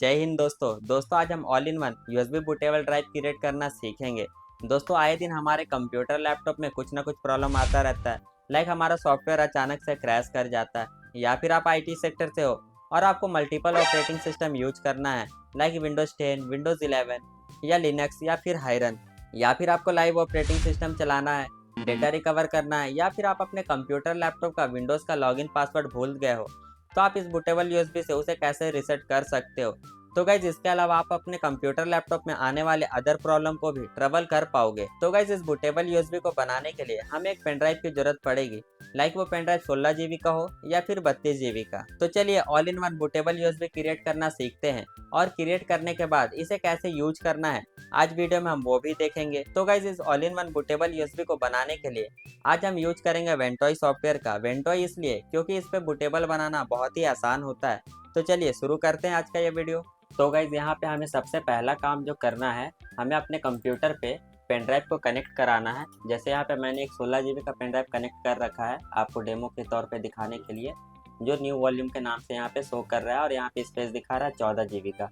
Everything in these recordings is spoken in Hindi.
जय हिंद दोस्तों आज हम all in one USB bootable drive create करना सीखेंगे। दोस्तों आए दिन हमारे कंप्यूटर लैपटॉप में कुछ ना कुछ प्रॉब्लम आता रहता है। लाइक हमारा सॉफ्टवेयर अचानक से क्रैश कर जाता है या फिर आप आईटी सेक्टर से हो और आपको मल्टीपल ऑपरेटिंग सिस्टम यूज करना है। लाइक विंडोज 10, विंडोज 11 या लिनक्स या फिर हायरन, या फिर आपको लाइव ऑपरेटिंग सिस्टम चलाना है, डेटा रिकवर करना है, या फिर आप अपने कंप्यूटर लैपटॉप का विंडोज़ का लॉगिन पासवर्ड भूल गए हो, तो आप इस बूटेबल यूएसबी से उसे कैसे रीसेट कर सकते हो। तो गाइज इसके अलावा आप अपने कंप्यूटर लैपटॉप में आने वाले अदर प्रॉब्लम को भी ट्रबल कर पाओगे। तो गाइज इस बूटेबल यूएसबी को बनाने के लिए हमें एक पेन ड्राइव की जरूरत पड़ेगी। लाइक वो पेन ड्राइव 16 GB का हो या फिर 32 GB का। तो चलिए all in one bootable USB create करना सीखते हैं, और क्रिएट करने के बाद इसे कैसे यूज करना है आज वीडियो में हम वो भी देखेंगे। तो गाइज इस all in one bootable USB को बनाने के लिए आज हम यूज करेंगे वेंटोई सॉफ्टवेयर का। वेंटोई इसलिए क्योंकि इस पे बूटेबल बनाना बहुत ही आसान होता है। तो चलिए शुरू करते हैं आज का ये वीडियो। तो गाइज यहाँ पे हमें सबसे पहला काम जो करना है, हमें अपने कंप्यूटर पे पेन ड्राइव को कनेक्ट कराना है। जैसे यहाँ पे मैंने एक 16 GB का पेन ड्राइव कनेक्ट कर रखा है आपको डेमो के तौर पे दिखाने के लिए, जो न्यू वॉल्यूम के नाम से यहाँ पे शो कर रहा है, और यहाँ पे स्पेस दिखा रहा है 14 GB का।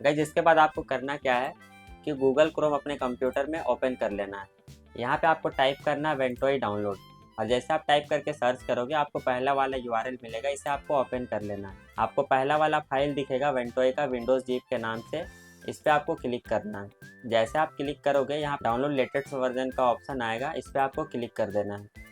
गाइज इसके बाद आपको करना क्या है कि गूगल क्रोम अपने कंप्यूटर में ओपन कर लेना है। यहाँ पे आपको टाइप करना है वेंटोई डाउनलोड, और जैसे आप टाइप करके सर्च करोगे आपको पहला वाला यूआरएल मिलेगा, इसे आपको ओपन कर लेना है। आपको पहला वाला फाइल दिखेगा वेंटोई का विंडोज जीप के नाम से, इस पर आपको क्लिक करना है। जैसे आप क्लिक करोगे यहाँ डाउनलोड लेटेस्ट वर्जन का ऑप्शन आएगा, इस पर आपको क्लिक कर देना है।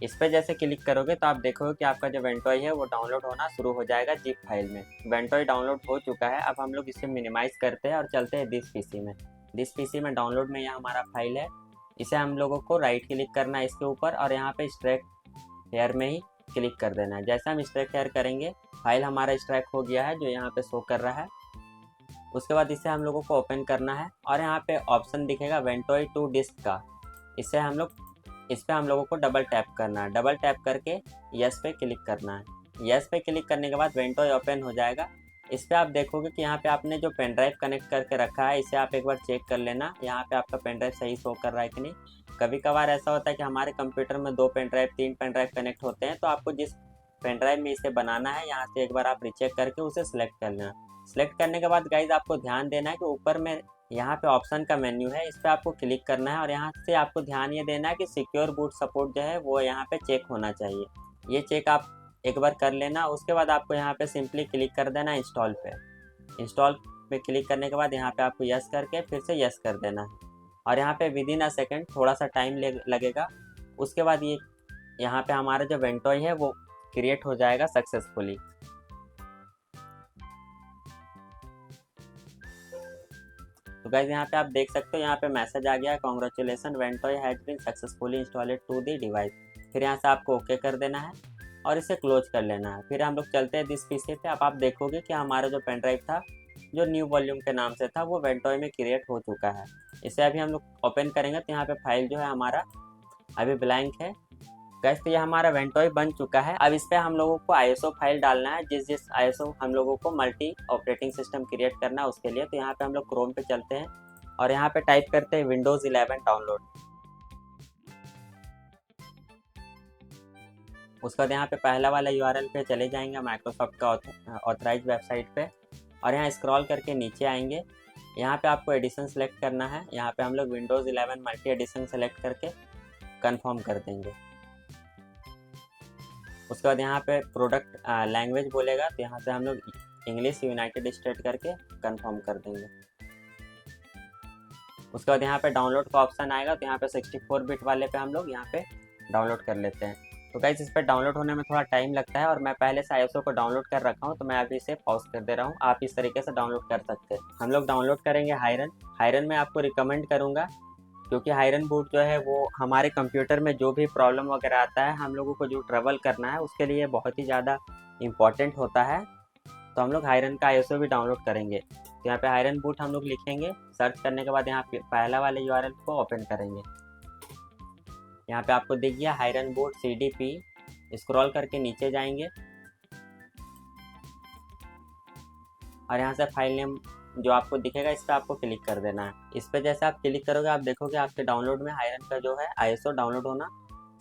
इस पर जैसे क्लिक करोगे तो आप देखोगे कि आपका जो वेंटोई है वो डाउनलोड होना शुरू हो जाएगा जिप फाइल में। वेंटोई डाउनलोड हो चुका है। अब हम लोग इसे मिनिमाइज करते हैं और चलते हैं दिस पीसी में। दिस पीसी में डाउनलोड में यह हमारा फाइल है। इसे हम लोगों को राइट क्लिक करना है इसके ऊपर, और यहाँ पे स्ट्रैक हेयर में ही क्लिक कर देना है। जैसे हम स्ट्रैक हेयर करेंगे फाइल हमारा स्ट्रैक हो गया है जो यहाँ पे शो कर रहा है। उसके बाद इसे हम लोगों को ओपन करना है, और यहाँ पे ऑप्शन दिखेगा वेंटोई टू डिस्क का। इस पे हम लोगों को डबल टैप करना है। डबल टैप करके यस पे क्लिक करना है। यस पे क्लिक करने के बाद वेंटोई ओपन हो जाएगा। इस पे आप देखोगे कि यहाँ पे आपने जो पेन ड्राइव कनेक्ट करके रखा है इसे आप एक बार चेक कर लेना, यहाँ पे आपका पेन ड्राइव सही शो कर रहा है कि नहीं। कभी कभार ऐसा होता है कि हमारे कंप्यूटर में 2 pen drive 3 pen drive connect होते हैं, तो आपको जिस पेन ड्राइव में इसे बनाना है यहाँ से एक बार आप रिचेक करके उसे सिलेक्ट कर लेना। सिलेक्ट करने के बाद गाइज आपको ध्यान देना है कि ऊपर में यहाँ पे ऑप्शन का मेन्यू है, इस पर आपको क्लिक करना है, और यहाँ से आपको ध्यान ये देना है कि सिक्योर बूट सपोर्ट जो है वो यहाँ पे चेक होना चाहिए। ये चेक आप एक बार कर लेना। उसके बाद आपको यहाँ पे सिंपली क्लिक कर देना इंस्टॉल पे। इंस्टॉल पे क्लिक करने के बाद यहाँ पे आपको यस करके फिर से यस कर देना है, और यहाँ पे विद इन अ सेकेंड थोड़ा सा टाइम लगेगा। उसके बाद ये यहाँ पे हमारा जो वेंटोई है वो क्रिएट हो जाएगा सक्सेसफुली। तो गाइज यहाँ पे आप देख सकते हो, यहाँ पे मैसेज आ गया है, congratulations Ventoy has been successfully installed to the device. फिर यहाँ से आपको ओके कर देना है और इसे क्लोज कर लेना है। फिर हम लोग चलते हैं दिस पीसी पे। अब आप देखोगे कि हमारा जो पेन ड्राइव था जो न्यू वॉल्यूम के नाम से था वो वेंटोई में क्रिएट हो चुका है। इसे अभी हम लोग ओपन करेंगे तो यहाँ पे फाइल जो है हमारा अभी ब्लैंक है। गाइस तो ये हमारा वेंटोई बन चुका है। अब इस पे हम लोगों को आईएसओ फाइल डालना है, जिस आईएसओ हम लोगों को मल्टी ऑपरेटिंग सिस्टम क्रिएट करना है उसके लिए। तो यहाँ पे हम लोग क्रोम पे चलते हैं और यहाँ पे टाइप करते हैं विंडोज 11 डाउनलोड। उसके बाद यहाँ पे पहला वाला यूआरएल पे चले जाएंगे माइक्रोसॉफ्ट का ऑथराइज वेबसाइट पे, और यहाँ स्क्रॉल करके नीचे आएंगे। यहाँ पे आपको एडिशन सेलेक्ट करना है। यहाँ पे हम लोग विंडोज 11 मल्टी एडिशन सेलेक्ट करके कन्फर्म कर देंगे। उसके बाद यहाँ पे प्रोडक्ट लैंग्वेज बोलेगा, तो यहाँ से हम लोग इंग्लिश यूनाइटेड स्टेट करके कंफर्म कर देंगे। उसके बाद यहाँ पे डाउनलोड का ऑप्शन आएगा, तो यहाँ पे 64 बिट वाले पे हम लोग यहाँ पे डाउनलोड कर लेते हैं। तो गाइस इस पर डाउनलोड होने में थोड़ा टाइम लगता है, और मैं पहले से आईएसओ को डाउनलोड कर रखा हूँ, तो मैं अभी इसे पॉज कर दे रहा हूँ। आप इस तरीके से डाउनलोड कर सकते हैं। हम लोग डाउनलोड करेंगे हायरन। हायरन में आपको रिकमेंड करूँगा, क्योंकि हायरन बूट जो है वो हमारे कंप्यूटर में जो भी प्रॉब्लम वगैरह आता है, हम लोगों को जो ट्रैवल करना है उसके लिए बहुत ही ज़्यादा इम्पॉर्टेंट होता है। तो हम लोग हायरन का आईएसओ भी डाउनलोड करेंगे। तो यहाँ पे हायरन बूट हम लोग लिखेंगे। सर्च करने के बाद यहाँ पे पहला वाले यूआरएल को ओपन करेंगे। यहाँ पे आपको दिख गया हायरन बूट CDP। स्क्रॉल करके नीचे जाएंगे और यहाँ से फाइल नेम जो आपको दिखेगा इस पर आपको क्लिक कर देना है। इस पर जैसे आप क्लिक करोगे आप देखोगे आपके डाउनलोड में हायरन का जो है आईएसओ डाउनलोड होना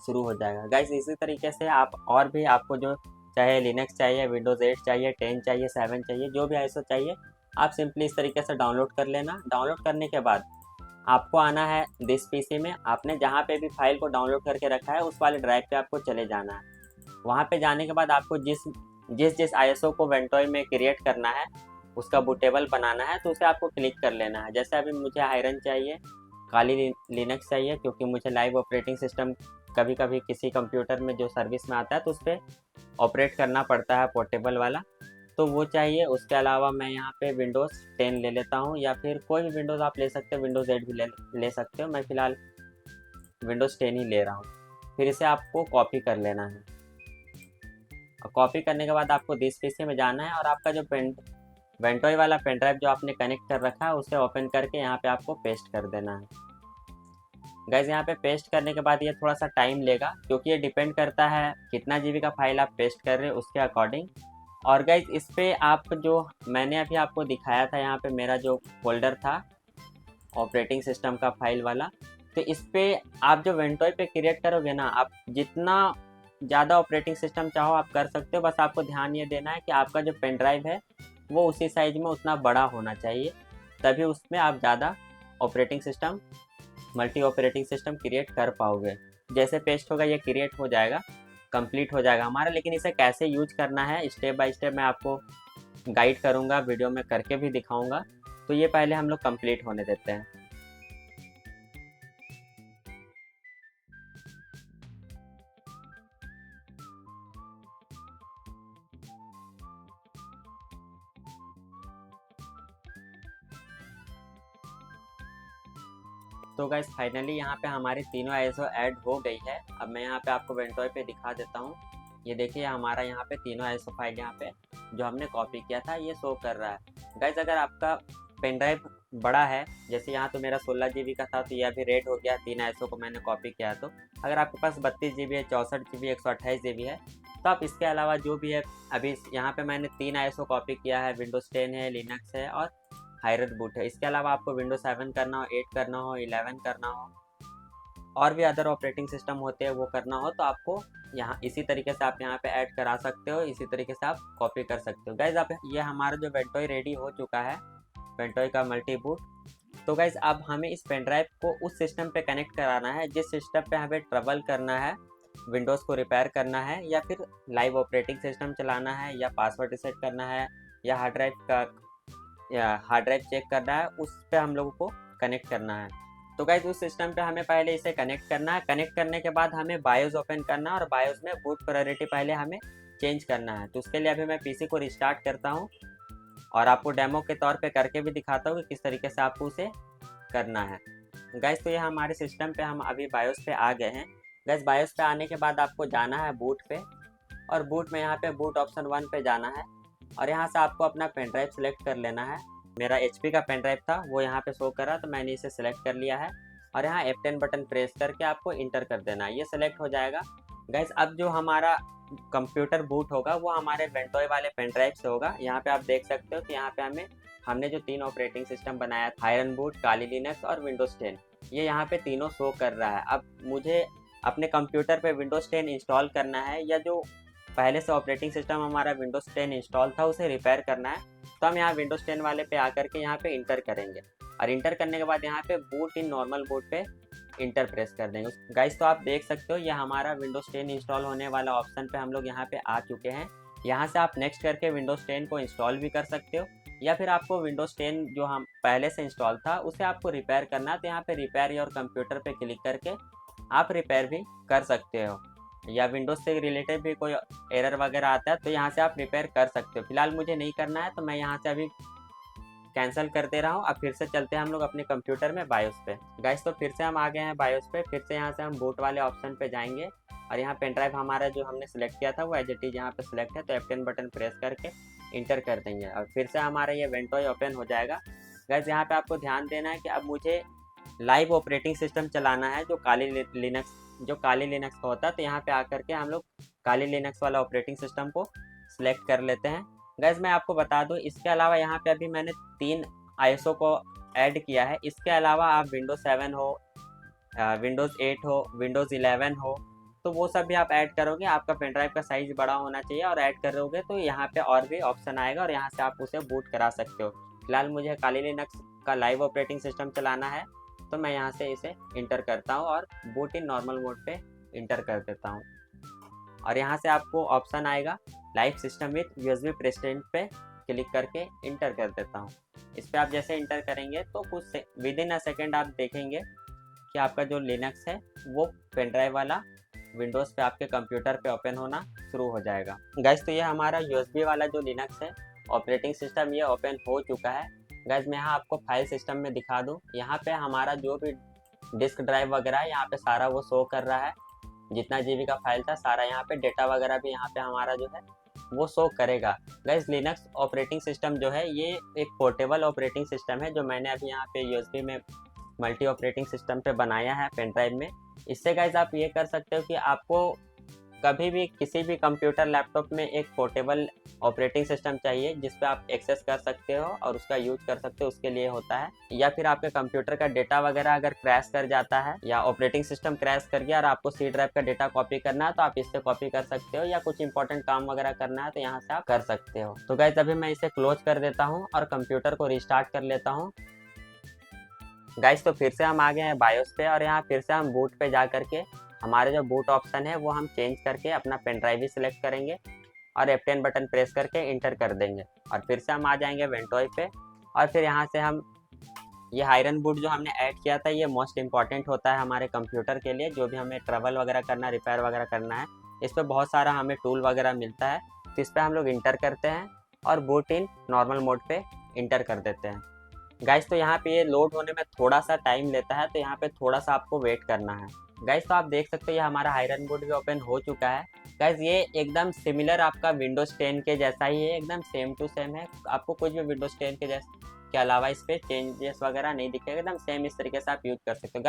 शुरू हो जाएगा। गाइस इसी तरीके से आप और भी आपको जो चाहे लिनक्स चाहिए, विंडोज़ 8 चाहिए, 10 चाहिए, 7 चाहिए, जो भी आईएसओ चाहिए आप सिंपली इस तरीके से डाउनलोड कर लेना। डाउनलोड करने के बाद आपको आना है दिस पीसी में, आपने जहाँ पे भी फाइल को डाउनलोड करके रखा है उस वाले ड्राइव पे आपको चले जाना है। वहाँ पे जाने के बाद आपको जिस जिस जिस आईएसओ को वेंटोय में क्रिएट करना है, उसका बूटेबल बनाना है, तो उसे आपको क्लिक कर लेना है। जैसे अभी मुझे आयरन चाहिए, काली लिनक्स चाहिए, क्योंकि मुझे लाइव ऑपरेटिंग सिस्टम कभी कभी किसी कंप्यूटर में जो सर्विस में आता है तो उस पर ऑपरेट करना पड़ता है पोर्टेबल वाला, तो वो चाहिए। उसके अलावा मैं यहाँ पे विंडोज़ 10 ले लेता हूँ, या फिर कोई भी विंडोज़ आप ले सकते हो, विंडोज़ 8 भी ले सकते हो। मैं फ़िलहाल विंडोज़ 10 ही ले रहा हूँ। फिर इसे आपको कॉपी कर लेना है, और कॉपी करने के बाद आपको दिस पीसी में जाना है और आपका जो वेंटोय वाला पेन ड्राइव जो आपने कनेक्ट कर रखा है उसे ओपन करके यहाँ पे आपको पेस्ट कर देना है। गाइज यहाँ पे पेस्ट करने के बाद ये थोड़ा सा टाइम लेगा, क्योंकि ये डिपेंड करता है कितना जीबी का फाइल आप पेस्ट कर रहे हो उसके अकॉर्डिंग। और गाइज इस पे आप जो मैंने अभी आपको दिखाया था, यहाँ पे मेरा जो फोल्डर था ऑपरेटिंग सिस्टम का फाइल वाला, तो इस पे आप जो वेंटोय पे क्रिएट करोगे ना, आप जितना ज़्यादा ऑपरेटिंग सिस्टम चाहो आप कर सकते हो। बस आपको ध्यान ये देना है कि आपका जो पेन ड्राइव है वो उसी साइज में उतना बड़ा होना चाहिए, तभी उसमें आप ज़्यादा operating system multi operating system create कर पाओगे। जैसे पेस्ट होगा ये क्रिएट हो जाएगा, कंप्लीट हो जाएगा हमारा। लेकिन इसे कैसे यूज करना है स्टेप बाय स्टेप मैं आपको गाइड करूँगा, वीडियो में करके भी दिखाऊँगा। तो ये पहले हम लोग कंप्लीट होने देते हैं। तो गाइस फाइनली यहाँ पे हमारी तीनों आईएसओ ऐड हो गई है। अब मैं यहाँ पे आपको वेंटोय पे दिखा देता हूँ। ये देखिए हमारा यहाँ पे तीनों आईएसओ फाइल यहाँ पे जो हमने कॉपी किया था ये शो कर रहा है। गाइस अगर आपका पेन ड्राइव बड़ा है, जैसे यहाँ तो मेरा 16 जीबी का था, तो ये अभी रेड हो गया, 3 आईएसओ को मैंने कॉपी किया। तो अगर आपके पास 32 जीबी है, 64 जीबी, 128 जीबी है, तो आप इसके अलावा जो भी है, अभी यहाँ पे मैंने 3 आईएसओ कॉपी किया है, विंडोज़ 10 है, लिनक्स है और हायरत बूट है। इसके अलावा आपको विंडोज 7 करना हो, 8 करना हो, 11 करना हो, और भी अदर ऑपरेटिंग सिस्टम होते हैं वो करना हो, तो आपको यहाँ इसी तरीके से आप यहाँ पे ऐड करा सकते हो, इसी तरीके से आप कॉपी कर सकते हो। गाइज अब ये हमारा जो वेंटोय रेडी हो चुका है, वेंटोय का मल्टी बूट। तो गाइज अब हमें इस पेन ड्राइव को उस सिस्टम पे कनेक्ट कराना है जिस सिस्टम पे हमें ट्रैवल करना है, विंडोज़ को रिपेयर करना है, या फिर लाइव ऑपरेटिंग सिस्टम चलाना है, या पासवर्ड रिसेट करना है, या हार्ड ड्राइव चेक करना है, उस पे हम लोगों को कनेक्ट करना है। तो गाइज उस सिस्टम पे हमें पहले इसे कनेक्ट करना है। कनेक्ट करने के बाद हमें बायोस ओपन करना है, और बायोस में बूट प्रायोरिटी पहले हमें चेंज करना है। तो उसके लिए अभी मैं पीसी को रिस्टार्ट करता हूँ और आपको डेमो के तौर पे करके भी दिखाता हूँ कि किस तरीके से आपको उसे करना है। गाइज तो ये हमारे सिस्टम पे हम अभी बायोस पे आ गए हैं। गाइज बायोस पे आने के बाद आपको जाना है बूट पे, और बूट में यहाँ पे बूट ऑप्शन 1 पे जाना है, और यहाँ से आपको अपना पेन ड्राइव सेलेक्ट कर लेना है। मेरा HP का पेन ड्राइव था वो यहाँ पे शो करा, तो मैंने इसे सिलेक्ट कर लिया है, और यहाँ F10 बटन प्रेस करके आपको इंटर कर देना है, ये सिलेक्ट हो जाएगा। गाइस अब जो हमारा कंप्यूटर बूट होगा वो हमारे वेंटोय वाले पेन ड्राइव से होगा। यहाँ पे आप देख सकते हो कि यहाँ पे हमने जो 3 ऑपरेटिंग सिस्टम बनाया था, आयरन बूट, काली लिनक्स और विंडोज़ 10, ये यहाँ पे तीनों शो कर रहा है। अब मुझे अपने कंप्यूटर पे विंडोज़ 10 इंस्टॉल करना है, या जो पहले से ऑपरेटिंग सिस्टम हमारा विंडोज़ 10 इंस्टॉल था उसे रिपेयर करना है। तो हम यहाँ विंडोज़ 10 वाले पे आकर के यहाँ पे इंटर करेंगे, और इंटर करने के बाद यहाँ पे बूट इन नॉर्मल बूट पे इंटर प्रेस कर देंगे। गाइस तो आप देख सकते हो ये हमारा विंडोज़ 10 इंस्टॉल होने वाला ऑप्शन पे हम लोग यहाँ पे आ चुके हैं। यहाँ से आप नेक्स्ट करके विंडोज़ 10 को इंस्टॉल भी कर सकते हो, या फिर आपको विंडोज़ 10 जो हम पहले से इंस्टॉल था उसे आपको रिपेयर करना है, तो यहाँ पे रिपेयर योर कंप्यूटर पे क्लिक करके आप रिपेयर भी कर सकते हो। या विंडोज़ से रिलेटेड भी कोई एरर वगैरह आता है तो यहाँ से आप रिपेयर कर सकते हो। फिलहाल मुझे नहीं करना है, तो मैं यहाँ से अभी कैंसिल कर दे रहा हूँ। अब फिर से चलते हैं हम लोग अपने कंप्यूटर में बायोस पे। गाइस तो फिर से हम आ गए हैं बायोस पे। फिर से यहाँ से हम बूट वाले ऑप्शन पे जाएंगे, और यहाँ पेन ड्राइव हमारा जो हमने सेलेक्ट किया था वो एज इट इज यहाँ पे सेलेक्ट है, तो F10 बटन प्रेस करके इंटर कर देंगे, और फिर से हमारा ये वेंटोय ओपन हो जाएगा। गाइस यहाँ पे आपको ध्यान देना है कि अब मुझे लाइव ऑपरेटिंग सिस्टम चलाना है जो काली लिनक्स का होता है। तो यहाँ पे आकर के हम लोग काली लिनक्स वाला ऑपरेटिंग सिस्टम को सिलेक्ट कर लेते हैं। गैस मैं आपको बता दूं, इसके अलावा यहाँ पे अभी मैंने 3 आईएसओ को ऐड किया है। इसके अलावा आप विंडोज़ 7 हो, विंडोज़ 8 हो, विंडोज़ 11 हो, तो वो सब भी आप ऐड करोगे। आपका पेन ड्राइव का साइज बड़ा होना चाहिए और ऐड करोगे तो यहाँ पे और भी ऑप्शन आएगा और यहाँ से आप उसे बूट करा सकते हो। फिलहाल मुझे काली लिनक्स का लाइव ऑपरेटिंग सिस्टम चलाना है, तो मैं यहाँ से इसे इंटर करता हूँ और बूट इन नॉर्मल मोड पे इंटर कर देता हूँ। और यहाँ से आपको ऑप्शन आएगा live system with USB president पे क्लिक करके इंटर कर देता हूँ। इस पर आप जैसे इंटर करेंगे तो कुछ विद इन अ सेकेंड आप देखेंगे कि आपका जो लिनक्स है वो पेन ड्राइव वाला विंडोज़ पे आपके कंप्यूटर पे ओपन होना शुरू हो जाएगा। गाइस तो ये हमारा यूएसबी वाला जो लिनक्स है ऑपरेटिंग सिस्टम ये ओपन हो चुका है। गाइस मैं यहाँ आपको फाइल सिस्टम में दिखा दूँ, यहाँ पे हमारा जो भी डिस्क ड्राइव वगैरह है यहाँ पे सारा वो शो कर रहा है। जितना जीबी का फाइल था सारा यहाँ पे, डेटा वगैरह भी यहाँ पे हमारा जो है वो शो करेगा। गाइस लिनक्स ऑपरेटिंग सिस्टम जो है ये एक पोर्टेबल ऑपरेटिंग सिस्टम है जो मैंने अभी यहाँ पे यूएसबी में मल्टी ऑपरेटिंग सिस्टम पे बनाया है पेन ड्राइव में। इससे गाइस आप ये कर सकते हो कि आपको कभी भी किसी भी कंप्यूटर लैपटॉप में एक पोर्टेबल ऑपरेटिंग सिस्टम चाहिए जिस पे आप एक्सेस कर सकते हो और उसका यूज कर सकते हो, उसके लिए होता है। या फिर आपके कंप्यूटर का डेटा वगैरह अगर क्रैश कर जाता है या ऑपरेटिंग सिस्टम क्रैश कर गया और आपको सी ड्राइव का डेटा कॉपी करना है तो आप इससे कॉपी कर सकते हो, या कुछ इंपॉर्टेंट काम वगैरह करना है तो यहाँ से आप कर सकते हो। तो गाइस अभी मैं इसे क्लोज कर देता हूँ और कंप्यूटर को रिस्टार्ट कर लेता हूँ। गाइस तो फिर से हम आ गए हैं बायोस पे और यहाँ फिर से हम बूट पे जा करके हमारे जो बूट ऑप्शन है वो हम चेंज करके अपना पेन ड्राइव ही सिलेक्ट करेंगे और F10 बटन प्रेस करके इंटर कर देंगे और फिर से हम आ जाएंगे वेंटोई पे। और फिर यहाँ से हम ये आयरन बूट जो हमने ऐड किया था ये मोस्ट इंपॉर्टेंट होता है हमारे कंप्यूटर के लिए, जो भी हमें ट्रैवल वगैरह करना, रिपेयर वगैरह करना है। इस पर बहुत सारा हमें टूल वगैरह मिलता है, तो इस पर हम लोग इंटर करते हैं और बूट इन नॉर्मल मोड पे इंटर कर देते हैं। गाइस तो यहाँ पे ये लोड होने में थोड़ा सा टाइम लेता है, तो यहाँ पे थोड़ा सा आपको वेट करना है। गाइस तो आप देख सकते हो ये हमारा आयरन बूट भी ओपन हो चुका है। गाइस ये एकदम सिमिलर आपका विंडोज 10 के जैसा ही है, एकदम सेम टू सेम है। आपको कुछ भी विंडोज 10 के के अलावा इस पर चेंजेस वगैरह नहीं दिखेगा, एकदम सेम इस तरीके से आप यूज कर सकते हो।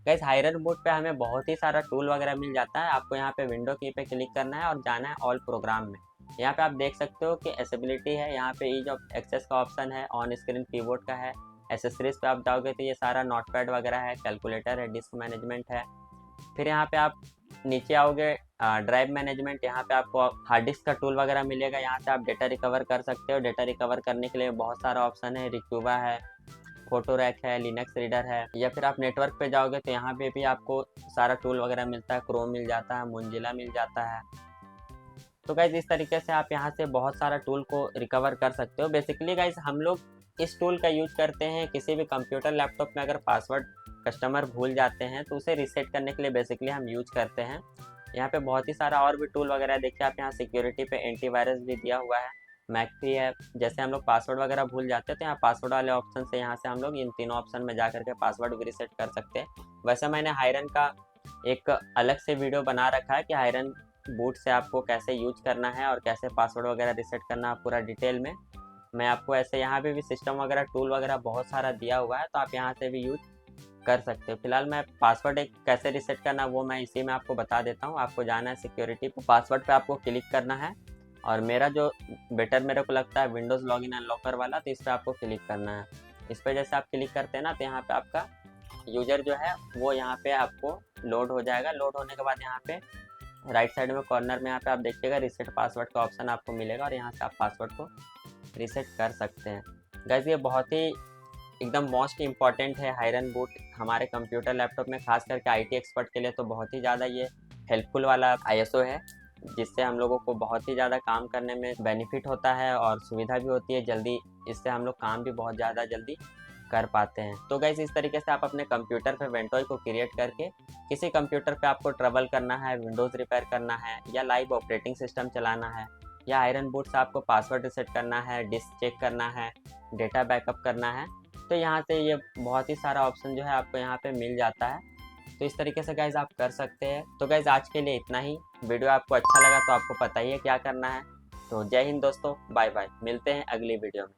गाइस आयरन बूट पे हमें बहुत ही सारा टूल वगैरह मिल जाता है। आपको यहाँ पे विंडो की पे क्लिक करना है और जाना है ऑल प्रोग्राम में। यहाँ पे आप देख सकते हो कि एसेबिलिटी है, यहाँ पे ईज ऑफ एक्सेस का ऑप्शन है, ऑन स्क्रीन कीबोर्ड का है। एसेसरीज पे आप जाओगे तो ये सारा नोटपैड वगैरह है, कैलकुलेटर है, डिस्क मैनेजमेंट है। फिर यहाँ पे आप नीचे आओगे ड्राइव मैनेजमेंट, यहाँ पे आपको हार्ड डिस्क का टूल वगैरह मिलेगा। यहाँ से आप डेटा रिकवर कर सकते हो। डेटा रिकवर करने के लिए बहुत सारा ऑप्शन है, रिक्यूबा है, फोटो रैक है, लिनक्स रीडर है। या फिर आप नेटवर्क पे जाओगे तो यहाँ पे भी आपको सारा टूल वगैरह मिलता है, क्रोम मिल जाता है, मोंजिला मिल जाता है। तो गाइज इस तरीके से आप यहाँ से बहुत सारा टूल को रिकवर कर सकते हो। बेसिकली गाइज हम लोग इस टूल का यूज करते हैं किसी भी कंप्यूटर लैपटॉप में अगर पासवर्ड कस्टमर भूल जाते हैं तो उसे रीसेट करने के लिए बेसिकली हम यूज करते हैं। यहाँ पे बहुत ही सारा और भी टूल वगैरह देखिए आप, यहाँ सिक्योरिटी पे एंटीवायरस भी दिया हुआ है, मैकफी है। जैसे हम लोग पासवर्ड वगैरह भूल जाते हैं तो यहाँ पासवर्ड वाले ऑप्शन से यहाँ से हम लोग इन तीनों ऑप्शन में जा करके पासवर्ड भी रीसेट कर सकते हैं। वैसे मैंने आयरन का एक अलग से वीडियो बना रखा है कि आयरन बूट से आपको कैसे यूज करना है और कैसे पासवर्ड वगैरह रीसेट करना है पूरा डिटेल में। मैं आपको ऐसे यहाँ पे भी सिस्टम वगैरह टूल वगैरह बहुत सारा दिया हुआ है, तो आप यहाँ से भी यूज कर सकते हो। फिलहाल मैं पासवर्ड एक कैसे रीसेट करना वो मैं इसी में आपको बता देता हूँ। आपको जाना है सिक्योरिटी पे, पासवर्ड पे आपको क्लिक करना है और मेरा जो बेटर मेरे को लगता है विंडोज़ लॉगिन अनलॉकर वाला, तो इस पर आपको क्लिक करना है। इस पर जैसे आप क्लिक करते हैं ना तो यहाँ पे आपका यूज़र जो है वो यहाँ पे आपको लोड हो जाएगा। लोड होने के बाद यहाँ पे राइट साइड में कॉर्नर में यहाँ पे आप देखिएगा रीसेट पासवर्ड का ऑप्शन आपको मिलेगा और यहाँ से आप पासवर्ड को रीसेट कर सकते हैं। गाइस ये बहुत ही एकदम मोस्ट इम्पॉर्टेंट है आयरन बूट हमारे कंप्यूटर लैपटॉप में, खास करके आईटी एक्सपर्ट के लिए तो बहुत ही ज़्यादा ये हेल्पफुल वाला आईएसओ है, जिससे हम लोगों को बहुत ही ज़्यादा काम करने में बेनिफिट होता है और सुविधा भी होती है जल्दी। इससे हम लोग काम भी बहुत ज़्यादा जल्दी कर पाते हैं। तो गाइस इस तरीके से आप अपने कंप्यूटर पे वेंटोई को क्रिएट करके किसी कंप्यूटर पे आपको ट्रैवल करना है, विंडोज़ रिपेयर करना है, या लाइव ऑपरेटिंग सिस्टम चलाना है, या आयरन बूट से आपको पासवर्ड रीसेट करना है, डिस्क चेक करना है, डेटा बैकअप करना है, तो यहाँ से ये बहुत ही सारा ऑप्शन जो है आपको यहाँ पे मिल जाता है। तो इस तरीके से गाइज आप कर सकते हैं। तो गाइज आज के लिए इतना ही। वीडियो आपको अच्छा लगा तो आपको पता ही है क्या करना है। तो जय हिंद दोस्तों, बाय बाय, मिलते हैं अगली वीडियो में।